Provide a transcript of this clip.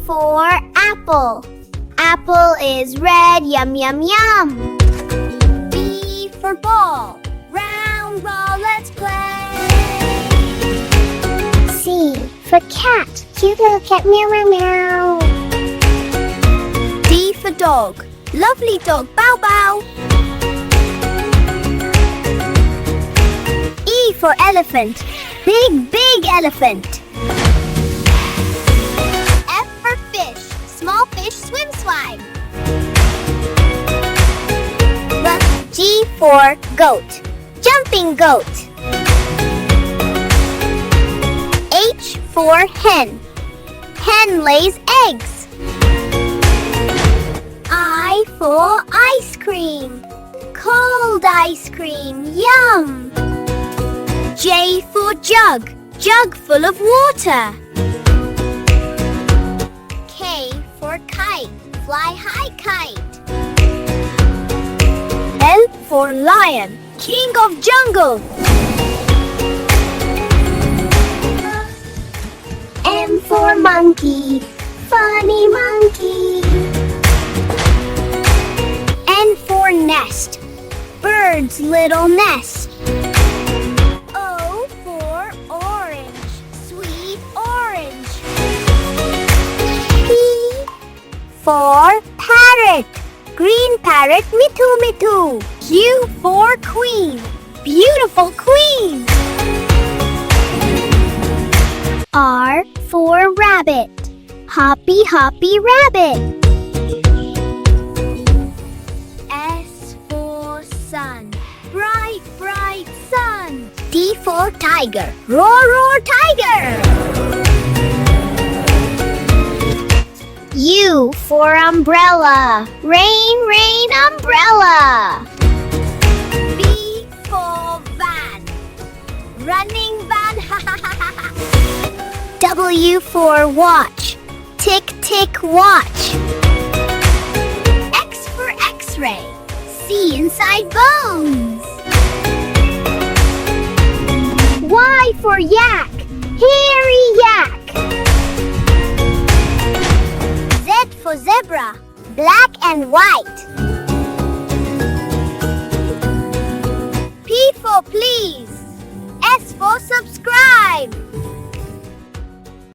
for apple. Apple is red, yum, yum, yum. B for ball. Round ball, let's play. C for cat. Cute little cat, meow, meow, meow. D for dog. Lovely dog, bow, bow. E for elephant. Big, big elephant. F for fish. Small fish, swim, swim. G for goat. Jumping goat. H for hen. Hen lays eggs. I for ice cream. Cold ice cream, yum. J for jug. Jug full of water. K for kite. Fly high kite. L for lion. King of jungle. M for monkey. Funny monkey. N for nest. Bird's little nest. O for orange. Sweet orange. P for parrot. Green parrot, mitu mitu. Q for queen. Beautiful queen. R for rabbit. Hoppy hoppy rabbit. S for sun. Bright bright sun. T for tiger. Roar roar tiger. U for umbrella. Rain, rain, umbrella. V for van. Running van. W for watch. Tick, tick, watch. X for x-ray. See inside bones. Y for yak. Hairy yak. Z for zebra, black and white. P for please. S for subscribe.